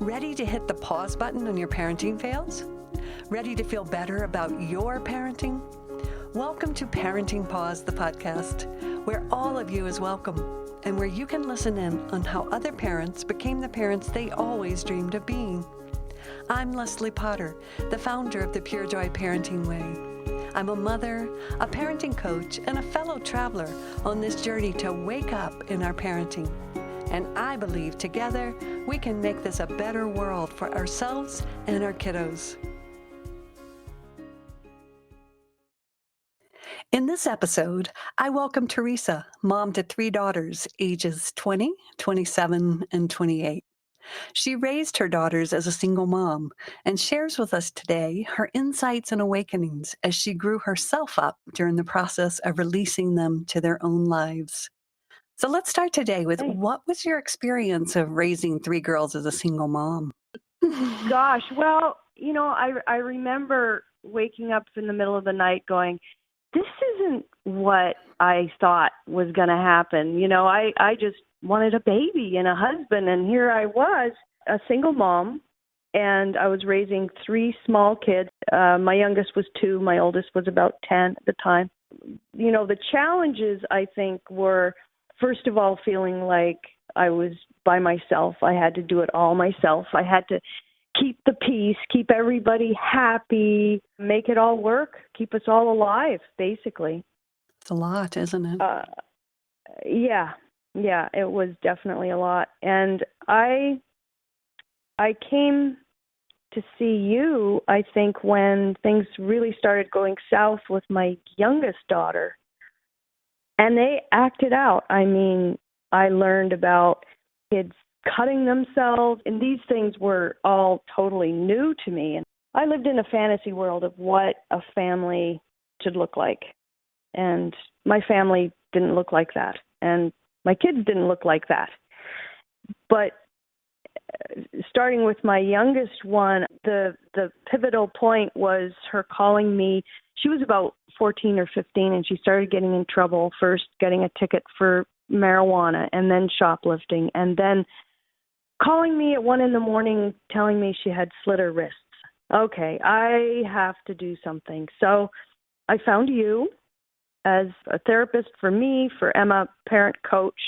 Ready to hit the pause button on your parenting fails? Ready to feel better about your parenting? Welcome to Parenting Pause, the podcast, where all of you is welcome and where you can listen in on how other parents became the parents they always dreamed of being. I'm Leslie Potter, the founder of the Pure Joy Parenting Way. I'm a mother, a parenting coach, and a fellow traveler on this journey to wake up in our parenting. And I believe together we can make this a better world for ourselves and our kiddos. In this episode, I welcome Teresa, mom to 3 daughters, ages 20, 27, and 28. She raised her daughters as a single mom and shares with us today her insights and awakenings as she grew herself up during the process of releasing them to their own lives. So let's start today with what was your experience of raising 3 girls as a single mom? Gosh, well, I remember waking up in the middle of the night going, this isn't what I thought was going to happen. I just wanted a baby and a husband, and here I was, a single mom, and I was raising 3 small kids. My youngest was 2, my oldest was about 10 at the time. The challenges, I think, were, first of all, feeling like I was by myself. I had to do it all myself. I had to keep the peace, keep everybody happy, make it all work, keep us all alive, basically. It's a lot, isn't it? Yeah, it was definitely a lot. And I came to see you, I think, when things really started going south with my youngest daughter. And they acted out. I mean, I learned about kids cutting themselves, and these things were all totally new to me. And I lived in a fantasy world of what a family should look like. And my family didn't look like that. And my kids didn't look like that. But starting with my youngest one, the pivotal point was her calling me. She was about 14 or 15, and she started getting in trouble, first getting a ticket for marijuana and then shoplifting, and then calling me at 1 a.m, telling me she had slit her wrists. Okay, I have to do something. So I found you as a therapist for me, for Emma, parent coach,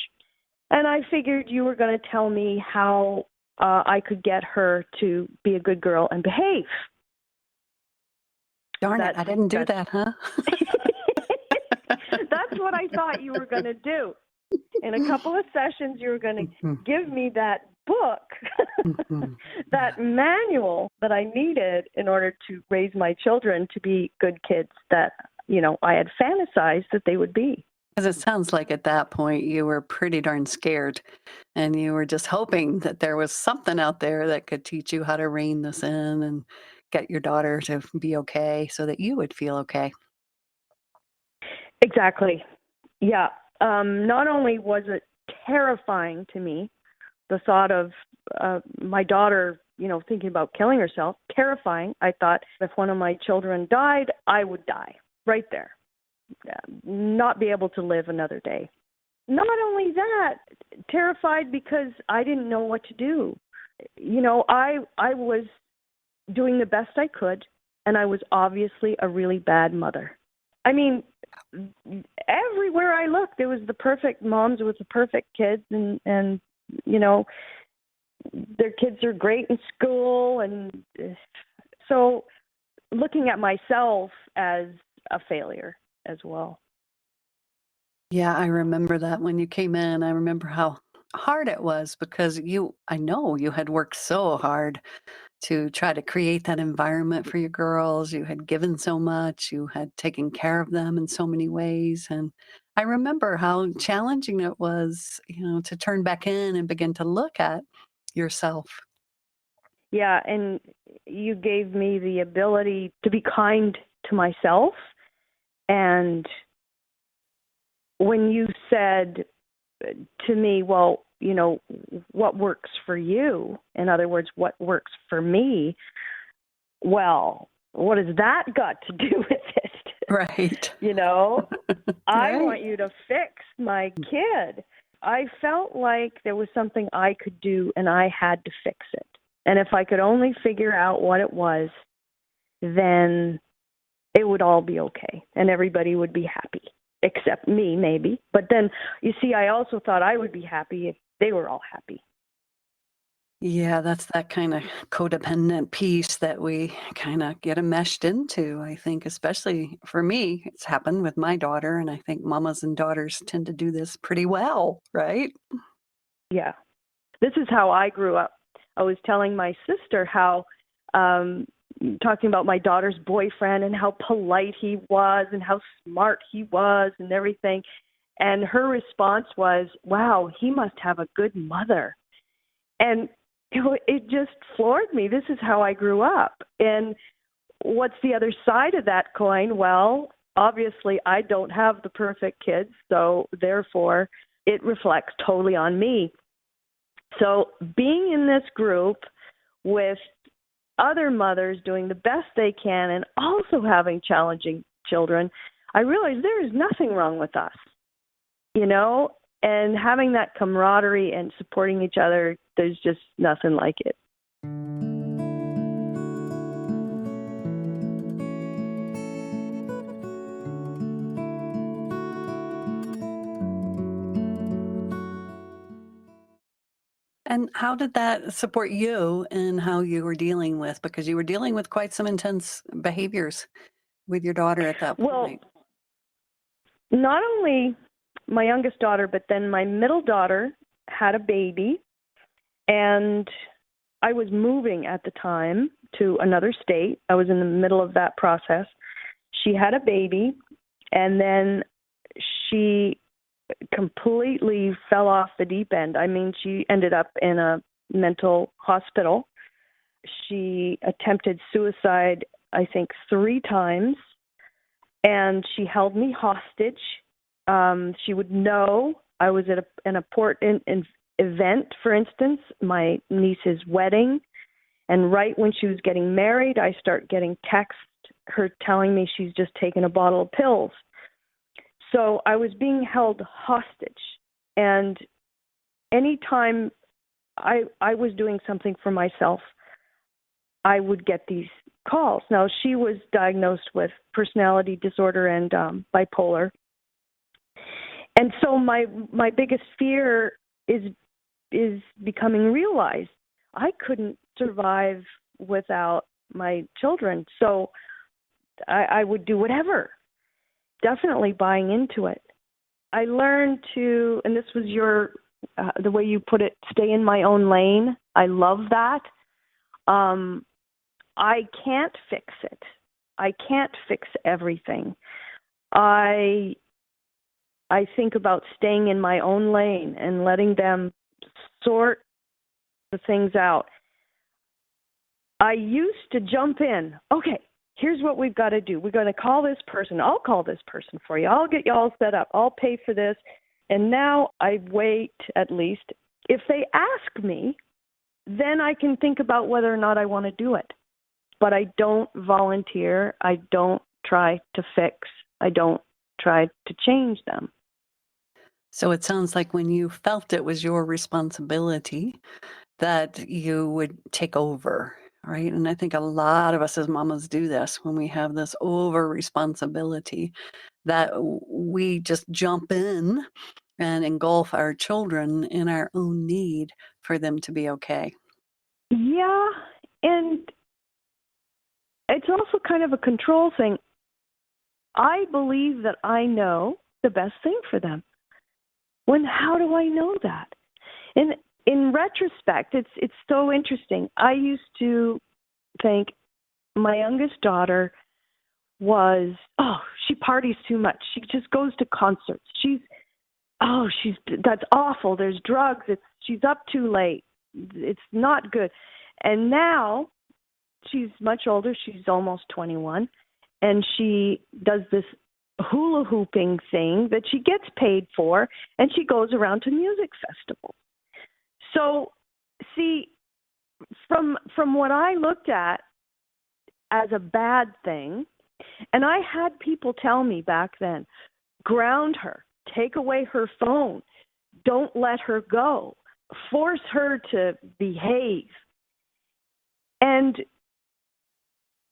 and I figured you were going to tell me how I could get her to be a good girl and behave. Darn it, I didn't do that, huh? That's what I thought you were going to do. In a couple of sessions, you were going to give me that book, that manual that I needed in order to raise my children to be good kids that, I had fantasized that they would be. Because it sounds like at that point you were pretty darn scared and you were just hoping that there was something out there that could teach you how to rein this in and get your daughter to be okay so that you would feel okay. Exactly. Yeah. Not only was it terrifying to me, the thought of my daughter, thinking about killing herself, terrifying. I thought if one of my children died, I would die right there, not be able to live another day. Not only that, terrified because I didn't know what to do. I was doing the best I could, and I was obviously a really bad mother. I mean, everywhere I looked, there was the perfect moms with the perfect kids, and their kids are great in school, and so looking at myself as a failure as well. Yeah, I remember that when you came in. I remember how hard it was because I know you had worked so hard to try to create that environment for your girls. You had given so much, you had taken care of them in so many ways. And I remember how challenging it was, to turn back in and begin to look at yourself. Yeah, and you gave me the ability to be kind to myself. And when you said to me, well, what works for you? In other words, what works for me? Well, what has that got to do with it? Right. I want you to fix my kid. I felt like there was something I could do and I had to fix it. And if I could only figure out what it was, then it would all be okay and everybody would be happy, except me, maybe. But then, you see, I also thought I would be happy if they were all happy. Yeah, that's that kind of codependent piece that we kind of get enmeshed into, I think, especially for me. It's happened with my daughter, and I think mamas and daughters tend to do this pretty well, right? Yeah. This is how I grew up. I was telling my sister how, talking about my daughter's boyfriend and how polite he was and how smart he was and everything. And her response was, wow, he must have a good mother. And it just floored me. This is how I grew up. And what's the other side of that coin? Well, obviously, I don't have the perfect kids, so therefore, it reflects totally on me. So being in this group with other mothers doing the best they can and also having challenging children, I realized there is nothing wrong with us, you know, and having that camaraderie and supporting each other, there's just nothing like it. And how did that support you in how you were dealing with, because you were dealing with quite some intense behaviors with your daughter at that Well, point? not only my youngest daughter, but then my middle daughter had a baby, and I was moving at the time to another state. I was in the middle of that process. She had a baby, and then she completely fell off the deep end. I mean, she ended up in a mental hospital. She attempted suicide, I think, 3 times, and she held me hostage. She would know I was at an important event, for instance, my niece's wedding, and right when she was getting married, I start getting text her telling me she's just taken a bottle of pills. So I was being held hostage, and anytime I was doing something for myself, I would get these calls. Now, she was diagnosed with personality disorder and bipolar. And so my biggest fear is becoming realized. I couldn't survive without my children. So I would do whatever, definitely buying into it. I learned to, and this was the way you put it, stay in my own lane. I love that. I can't fix it. I can't fix everything. I think about staying in my own lane and letting them sort the things out. I used to jump in. Okay, here's what we've got to do. We're going to call this person. I'll call this person for you. I'll get you all set up. I'll pay for this. And now I wait, at least. If they ask me, then I can think about whether or not I want to do it. But I don't volunteer. I don't try to fix. I don't try to change them. So it sounds like when you felt it was your responsibility, that you would take over, right? And I think a lot of us as mamas do this when we have this over responsibility, that we just jump in and engulf our children in our own need for them to be okay. Yeah, and it's also kind of a control thing. I believe that I know the best thing for them. How do I know that? And in retrospect, it's so interesting. I used to think my youngest daughter she parties too much. She just goes to concerts. That's awful. There's drugs. She's up too late. It's not good. And now she's much older. She's almost 21, and she does this hula hooping thing that she gets paid for, and she goes around to music festivals. So, see, from what I looked at as a bad thing, and I had people tell me back then, ground her, take away her phone, don't let her go, force her to behave. And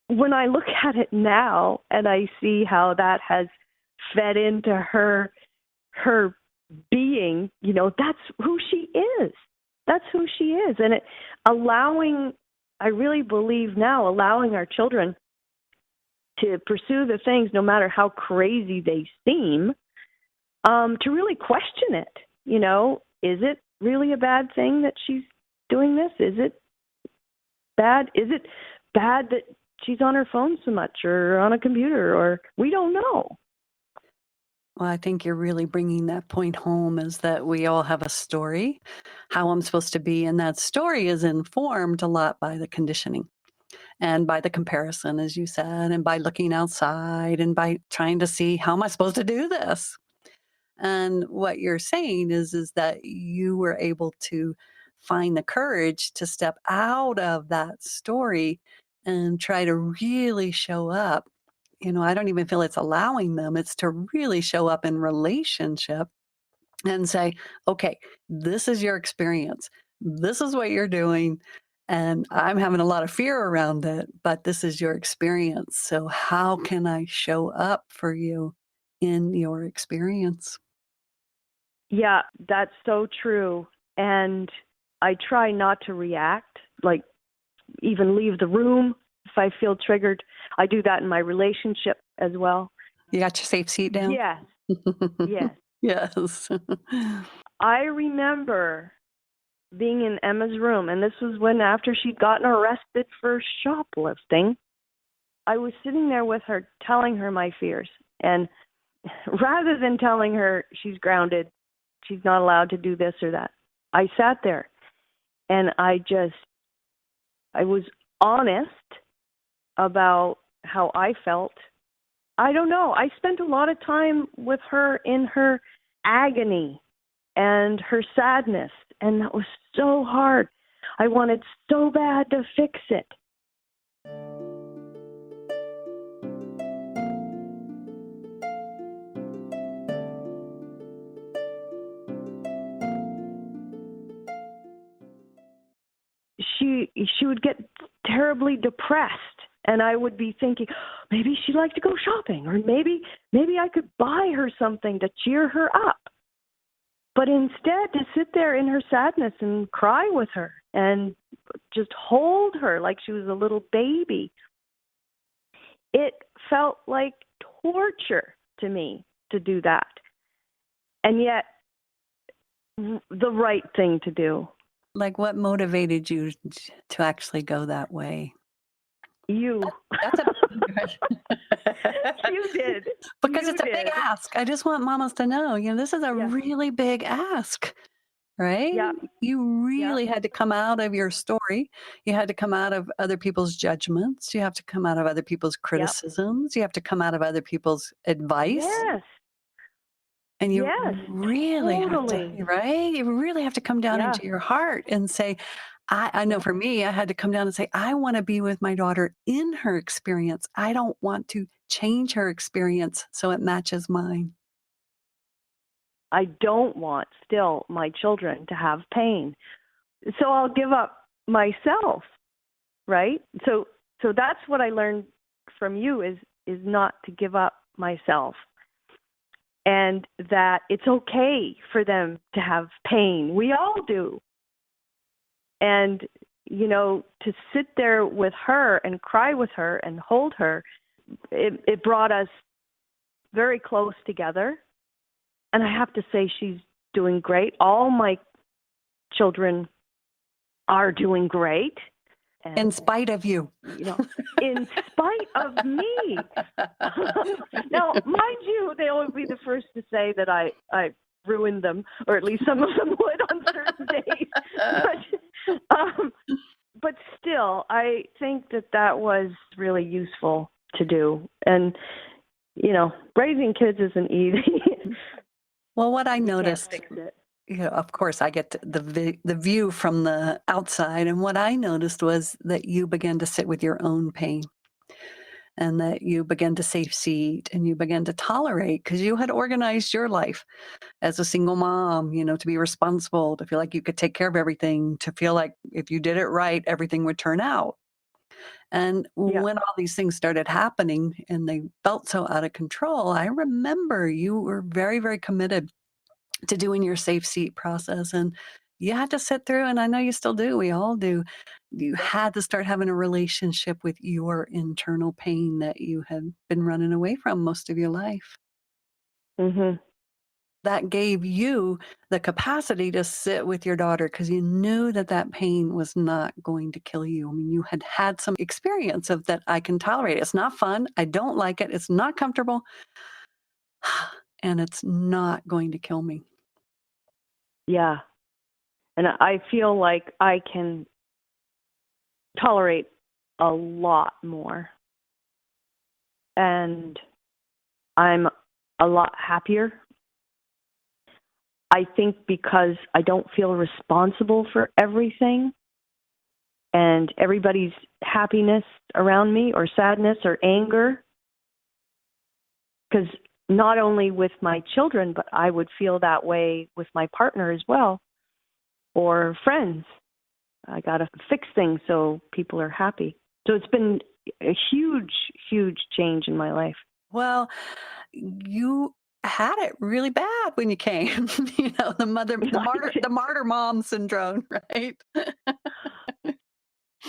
when I look at it now and I see how that has fed into her being, that's who she is. That's who she is. And I really believe now, allowing our children to pursue the things, no matter how crazy they seem, to really question it. Is it really a bad thing that she's doing this? Is it bad? Is it bad that she's on her phone so much or on a computer, or we don't know? Well, I think you're really bringing that point home, is that we all have a story, how I'm supposed to be. And that story is informed a lot by the conditioning and by the comparison, as you said, and by looking outside and by trying to see, how am I supposed to do this? And what you're saying is that you were able to find the courage to step out of that story and try to really show up. I don't even feel it's allowing them, it's to really show up in relationship and say, okay, this is your experience. This is what you're doing. And I'm having a lot of fear around it, but this is your experience. So, how can I show up for you in your experience? Yeah, that's so true. And I try not to react, like even leave the room if I feel triggered. I do that in my relationship as well. You got your safe seat down? Yes, yes. Yes. I remember being in Emma's room, and this was when after she'd gotten arrested for shoplifting. I was sitting there with her, telling her my fears. And rather than telling her she's grounded, she's not allowed to do this or that, I sat there and I was honest about how I felt. I don't know. I spent a lot of time with her in her agony and her sadness, and that was so hard. I wanted so bad to fix it. She would get terribly depressed, and I would be thinking, maybe she'd like to go shopping, or maybe I could buy her something to cheer her up. But instead, to sit there in her sadness and cry with her and just hold her like she was a little baby, it felt like torture to me to do that. And yet, the right thing to do. Like, what motivated you to actually go that way? You. That's a You did. because You it's a big did. ask. I just want mamas to know, this is a Yeah. really big ask, right? Yeah. You Yeah. really had to come out of your story. You had to come out of other people's judgments. You have to come out of other people's Yep. criticisms. You have to come out of other people's advice. Yes. And you Yes. really have to, Totally. right? You really have to come down Yeah. into your heart and say, I know Yeah. for me, I had to come down and say, I want to be with my daughter in her experience. I don't want to change her experience so it matches mine. I don't want still my children to have pain. So I'll give up myself, right? So that's what I learned from you is not to give up myself. And that it's okay for them to have pain. We all do. And, to sit there with her and cry with her and hold her, it brought us very close together. And I have to say, she's doing great. All my children are doing great. And, In spite of you. In spite of me. Now, mind you, they always be the first to say that I ruined them, or at least some of them would on certain days. But still, I think that was really useful to do. And, raising kids isn't easy. Well, what I You can't noticed, fix it. of course, I get the view from the outside. And what I noticed was that you began to sit with your own pain, and that you began to safe seat and you began to tolerate, because you had organized your life as a single mom, to be responsible, to feel like you could take care of everything, to feel like if you did it right, everything would turn out. And Yeah. when all these things started happening and they felt so out of control, I remember you were very, very committed to doing your safe seat process. And you had to sit through, and I know you still do, we all do. You had to start having a relationship with your internal pain that you had been running away from most of your life. Mhm. That gave you the capacity to sit with your daughter because you knew that that pain was not going to kill you. I mean, you had had some experience of that. I can tolerate it. It's not fun. I don't like it. It's not comfortable. And it's not going to kill me. Yeah. And I feel like I can tolerate a lot more. And I'm a lot happier. I think because I don't feel responsible for everything and everybody's happiness around me or sadness or anger. Because not only with my children, but I would feel that way with my partner as well or friends. I got to fix things so people are happy. So it's been a huge, huge change in my life. Well, you had it really bad when you came. The martyr mom syndrome, right?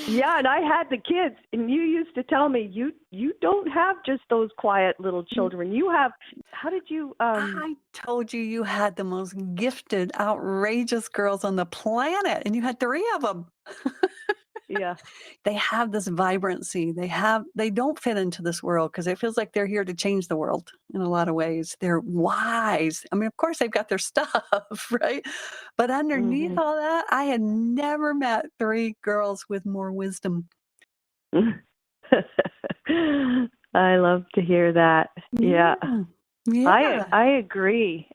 Yeah, and I had the kids, and you used to tell me you don't have just those quiet little children. You have how did you I told you you had the most gifted, outrageous girls on the planet, and you had 3 of them. yeah. They have this vibrancy. They don't fit into this world because it feels like they're here to change the world in a lot of ways. They're wise. I mean, of course, they've got their stuff, right? But underneath Mhm. all that, I had never met 3 girls with more wisdom. I love to hear that. Yeah. Yeah. I Yeah. I agree.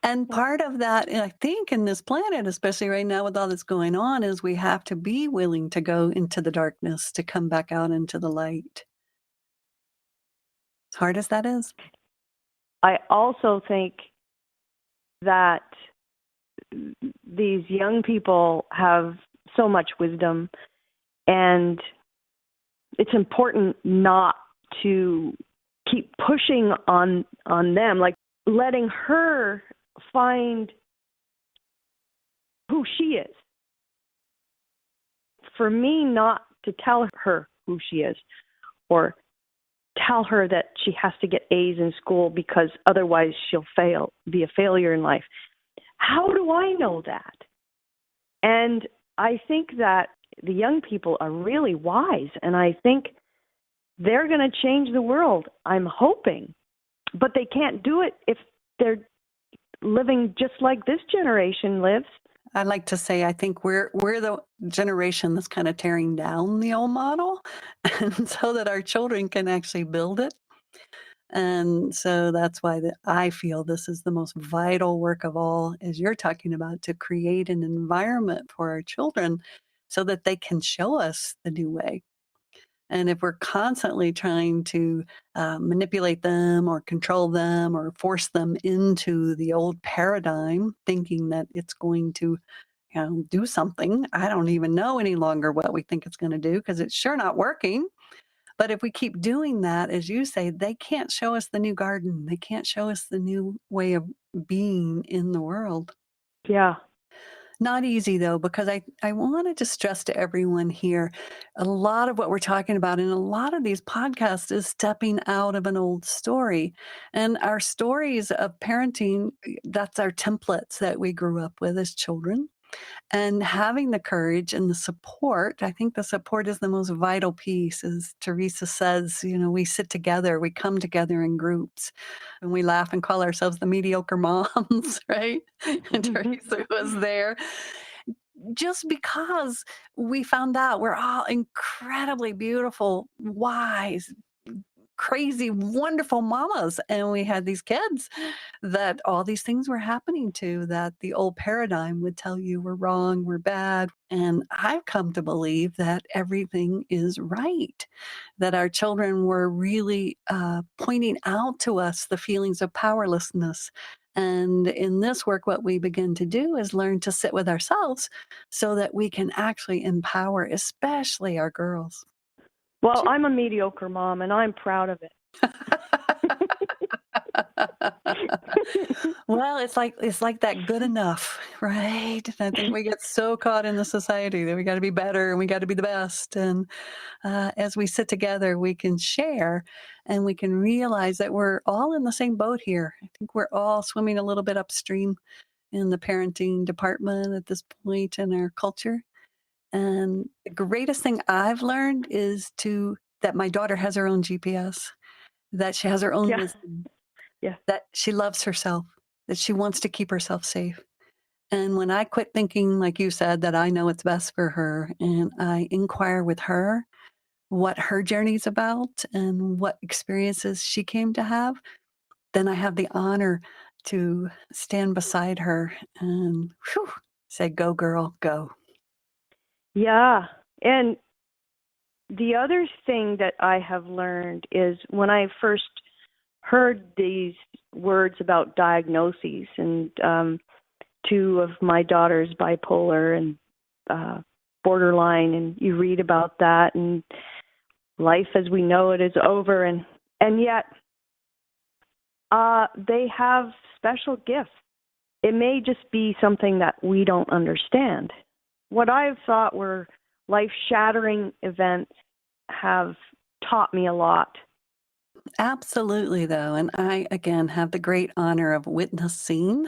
And part of that, and I think in this planet, especially right now with all that's going on, is we have to be willing to go into the darkness to come back out into the light. As hard as that is. I also think that these young people have so much wisdom, and it's important not to keep pushing on them, like letting her find who she is. For me not to tell her who she is or tell her that she has to get A's in school because otherwise she'll be a failure in life. How do I know that? And I think that the young people are really wise, and I think they're going to change the world. I'm hoping. But they can't do it if they're living just like this generation lives. I like to say I think we're the generation that's kind of tearing down the old model, and so that our children can actually build it. And so that's why I feel this is the most vital work of all, as you're talking about, to create an environment for our children so that they can show us the new way. And if we're constantly trying to manipulate them or control them or force them into the old paradigm, thinking that it's going to do something, I don't even know any longer what we think it's going to do because it's sure not working. But if we keep doing that, as you say, they can't show us the new garden. They can't show us the new way of being in the world. Yeah. Not easy though, because I wanted to stress to everyone here a lot of what we're talking about in a lot of these podcasts is stepping out of an old story. And our stories of parenting, that's our templates that we grew up with as children. And having the courage and the support, I think the support is the most vital piece. As Teresa says, we sit together, we come together in groups, and we laugh and call ourselves the mediocre moms, right? And Teresa was there just because we found out we're all incredibly beautiful, wise, crazy, wonderful mamas. And we had these kids that all these things were happening to that the old paradigm would tell you were wrong, were bad. And I've come to believe that everything is right, that our children were really pointing out to us the feelings of powerlessness. And in this work, what we begin to do is learn to sit with ourselves so that we can actually empower, especially our girls. Well, I'm a mediocre mom, and I'm proud of it. Well, it's like that good enough, right? I think we get so caught in the society that we got to be better and we got to be the best. And as we sit together, we can share and we can realize that we're all in the same boat here. I think we're all swimming a little bit upstream in the parenting department at this point in our culture. And the greatest thing I've learned is that my daughter has her own GPS, that she has her own Yeah. wisdom, Yeah. that she loves herself, that she wants to keep herself safe. And when I quit thinking, like you said, that I know what's best for her, and I inquire with her what her journey's about and what experiences she came to have, then I have the honor to stand beside her and say, go, girl, go. Yeah. And the other thing that I have learned is when I first heard these words about diagnoses, and two of my daughters bipolar and borderline, and you read about that, and life as we know it is over, and yet they have special gifts. It may just be something that we don't understand. What I've thought were life-shattering events have taught me a lot. Absolutely, though. And I, again, have the great honor of witnessing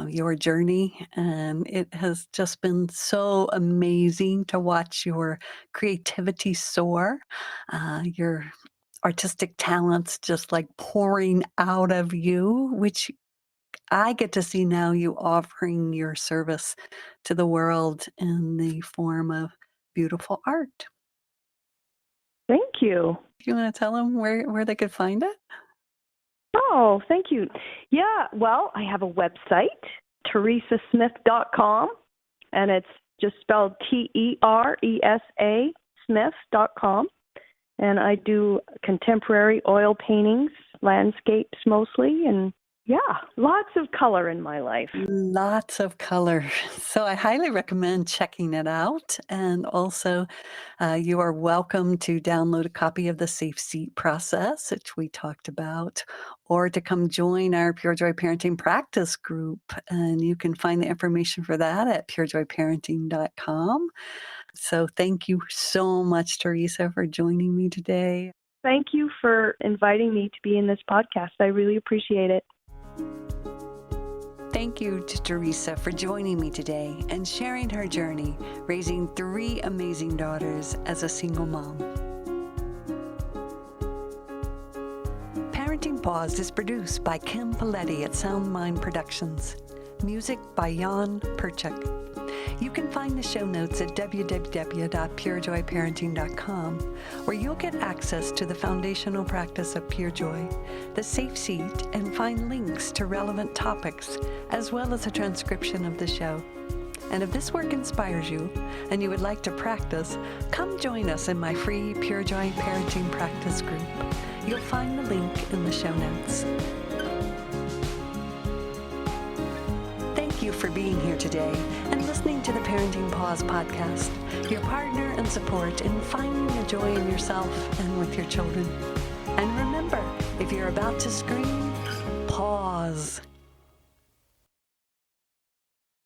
your journey. And it has just been so amazing to watch your creativity soar, your artistic talents just like pouring out of you, which I get to see now you offering your service to the world in the form of beautiful art. Thank you. Do you want to tell them where they could find it? Oh, thank you. Yeah, well, I have a website, teresasmith.com, and it's just spelled Teresa Smith.com. And I do contemporary oil paintings, landscapes mostly, and yeah, lots of color in my life. Lots of color. So I highly recommend checking it out. And also, you are welcome to download a copy of the Safe Seat process, which we talked about, or to come join our Pure Joy Parenting practice group. And you can find the information for that at purejoyparenting.com. So thank you so much, Teresa, for joining me today. Thank you for inviting me to be in this podcast. I really appreciate it. Thank you to Teresa for joining me today and sharing her journey, raising 3 amazing daughters as a single mom. Parenting Paused is produced by Kim Paletti at Sound Mind Productions. Music by Jan Perchik. You can find the show notes at www.purejoyparenting.com, where you'll get access to the foundational practice of Pure Joy, the Safe Seat, and find links to relevant topics, as well as a transcription of the show. And if this work inspires you and you would like to practice, come join us in my free Pure Joy Parenting practice group. You'll find the link in the show notes. Thank you for being here today and listening to the Parenting Pause podcast, your partner and support in finding the joy in yourself and with your children. And remember, if you're about to scream, pause.